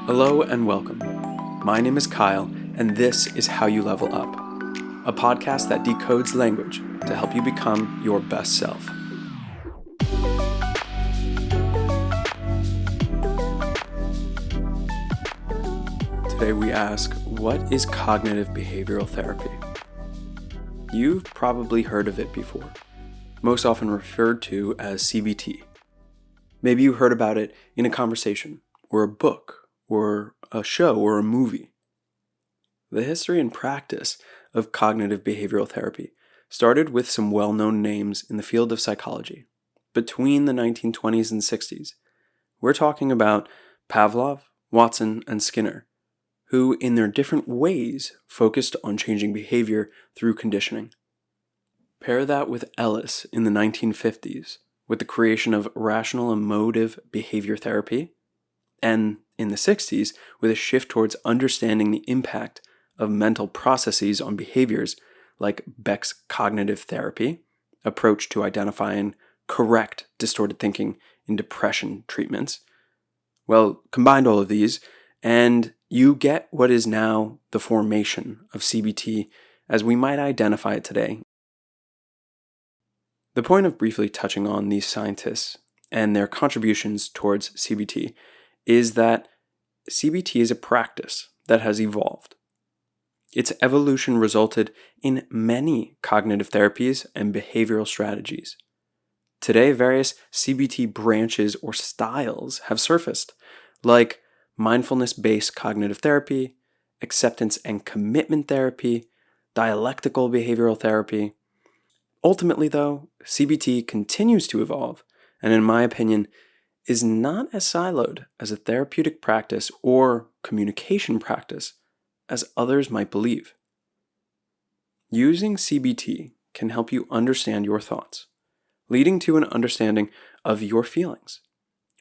Hello and welcome. My name is Kyle, and this is How You Level Up, a podcast that decodes language to help you become your best self. Today we ask, what is cognitive behavioral therapy? You've probably heard of it before, most often referred to as CBT. Maybe you heard about it in a conversation, or a book, or a show, or a movie. The history and practice of cognitive behavioral therapy started with some well-known names in the field of psychology between the 1920s and 60s. We're talking about Pavlov, Watson, and Skinner, who in their different ways focused on changing behavior through conditioning. Pair that with Ellis in the 1950s with the creation of rational emotive behavior therapy, and in the 60s with a shift towards understanding the impact of mental processes on behaviors like Beck's cognitive therapy, approach to identify and correct distorted thinking in depression treatments. Well, combine all of these, and you get what is now the formation of CBT as we might identify it today. The point of briefly touching on these scientists and their contributions towards CBT is that CBT is a practice that has evolved. Its evolution resulted in many cognitive therapies and behavioral strategies. Today, various CBT branches or styles have surfaced, like mindfulness-based cognitive therapy, acceptance and commitment therapy, dialectical behavioral therapy. Ultimately, though, CBT continues to evolve, and in my opinion, is not as siloed as a therapeutic practice or communication practice as others might believe. Using CBT can help you understand your thoughts, leading to an understanding of your feelings,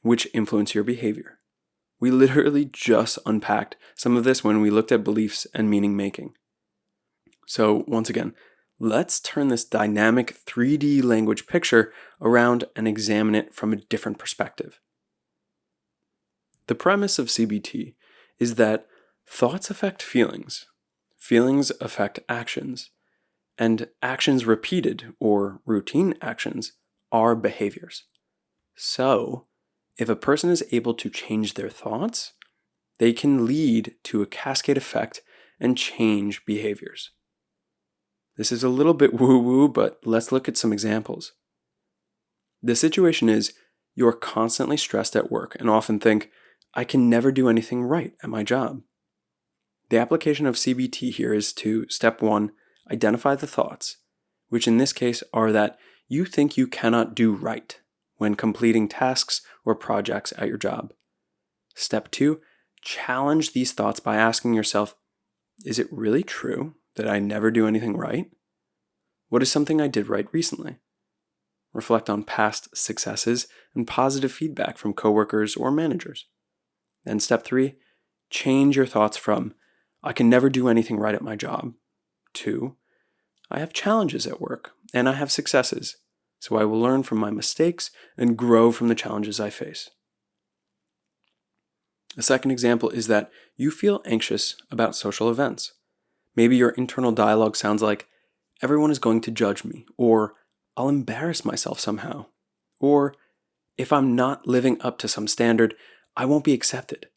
which influence your behavior. We literally just unpacked some of this when we looked at beliefs and meaning making. So once again, let's turn this dynamic 3D language picture around and examine it from a different perspective. The premise of CBT is that thoughts affect feelings, feelings affect actions, and actions repeated or routine actions are behaviors. So, if a person is able to change their thoughts, they can lead to a cascade effect and change behaviors. This is a little bit woo-woo, but let's look at some examples. The situation is you're constantly stressed at work and often think, I can never do anything right at my job. The application of CBT here is to, step 1, identify the thoughts, which in this case are that you think you cannot do right when completing tasks or projects at your job. Step 2, challenge these thoughts by asking yourself, is it really true that I never do anything right? What is something I did right recently? Reflect on past successes and positive feedback from coworkers or managers. Then step 3, change your thoughts from, I can never do anything right at my job, to, I have challenges at work and I have successes, so I will learn from my mistakes and grow from the challenges I face. A second example is that you feel anxious about social events. Maybe your internal dialogue sounds like, everyone is going to judge me, or I'll embarrass myself somehow, or if I'm not living up to some standard, I won't be accepted.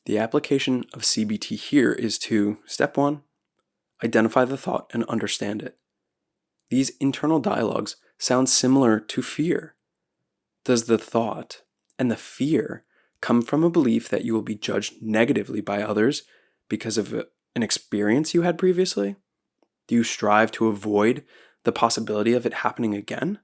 The application of CBT here is to, step 1, identify the thought and understand it. These internal dialogues sound similar to fear. Does the thought and the fear come from a belief that you will be judged negatively by others because of an experience you had previously? Do you strive to avoid the possibility of it happening again?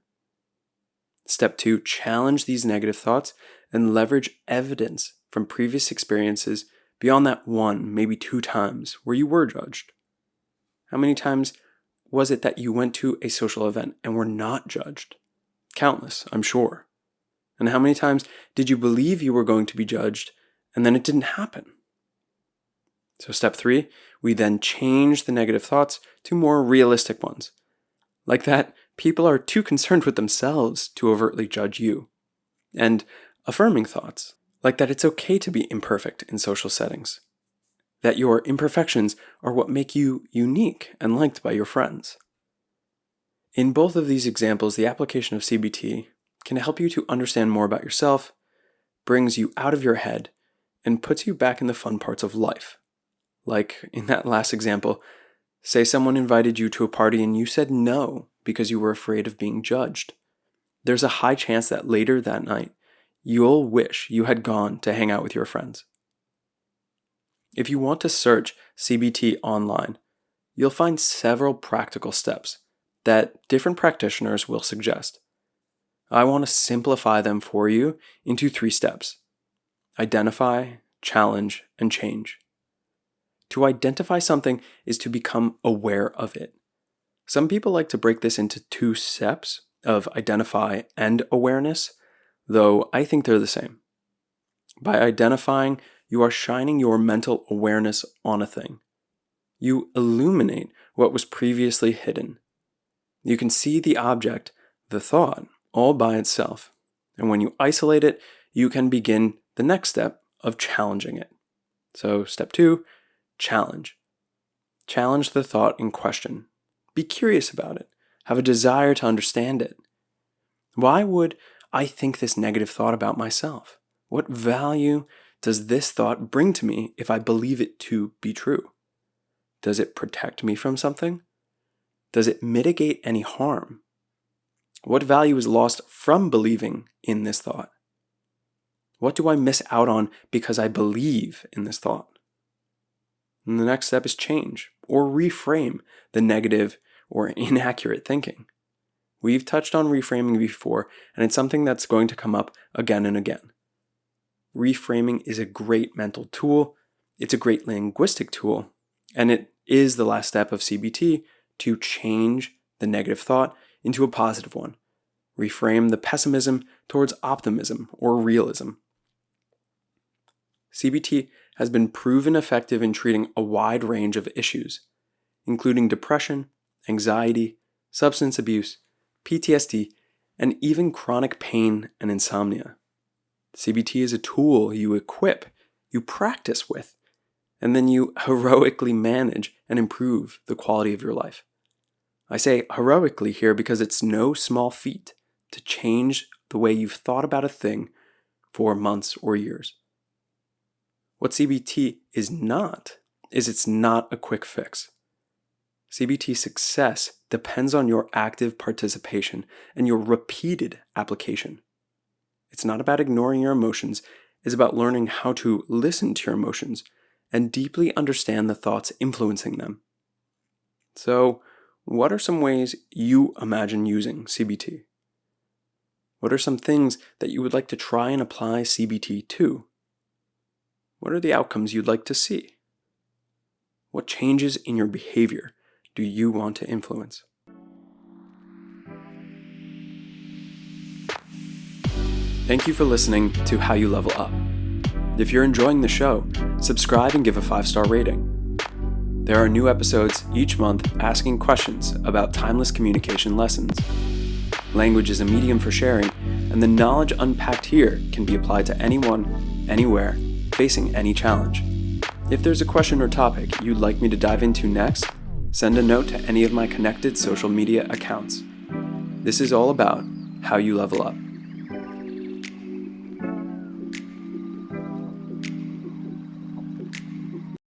Step 2, challenge these negative thoughts and leverage evidence from previous experiences beyond that 1, maybe 2 times where you were judged. How many times was it that you went to a social event and were not judged? Countless, I'm sure. And how many times did you believe you were going to be judged and then it didn't happen? So step 3, we then change the negative thoughts to more realistic ones. Like that, people are too concerned with themselves to overtly judge you. And affirming thoughts, Like that it's okay to be imperfect in social settings, that your imperfections are what make you unique and liked by your friends. In both of these examples, the application of CBT can help you to understand more about yourself, brings you out of your head, and puts you back in the fun parts of life. Like in that last example, say someone invited you to a party and you said no because you were afraid of being judged. There's a high chance that later that night, you'll wish you had gone to hang out with your friends. If you want to search CBT online, you'll find several practical steps that different practitioners will suggest. I want to simplify them for you into 3 steps: identify, challenge, and change. To identify something is to become aware of it. Some people like to break this into 2 steps of identify and awareness, though I think they're the same. By identifying, you are shining your mental awareness on a thing. You illuminate what was previously hidden. You can see the object, the thought, all by itself. And when you isolate it, you can begin the next step of challenging it. So step 2, challenge. Challenge the thought in question. Be curious about it. Have a desire to understand it. Why would I think this negative thought about myself? What value does this thought bring to me if I believe it to be true? Does it protect me from something? Does it mitigate any harm? What value is lost from believing in this thought? What do I miss out on because I believe in this thought? And the next step is change or reframe the negative or inaccurate thinking. We've touched on reframing before, and it's something that's going to come up again and again. Reframing is a great mental tool, it's a great linguistic tool, and it is the last step of CBT to change the negative thought into a positive one. Reframe the pessimism towards optimism or realism. CBT has been proven effective in treating a wide range of issues, including depression, anxiety, substance abuse, PTSD, and even chronic pain and insomnia. CBT is a tool you equip, you practice with, and then you heroically manage and improve the quality of your life. I say heroically here because it's no small feat to change the way you've thought about a thing for months or years. What CBT is not, is it's not a quick fix. CBT success depends on your active participation and your repeated application. It's not about ignoring your emotions, it's about learning how to listen to your emotions and deeply understand the thoughts influencing them. So, what are some ways you imagine using CBT? What are some things that you would like to try and apply CBT to? What are the outcomes you'd like to see? What changes in your behavior do you want to influence? Thank you for listening to How You Level Up. If you're enjoying the show, subscribe and give a 5-star rating. There are new episodes each month asking questions about timeless communication lessons. Language is a medium for sharing, and the knowledge unpacked here can be applied to anyone, anywhere, facing any challenge. If there's a question or topic you'd like me to dive into next, send a note to any of my connected social media accounts. This is all about how you level up.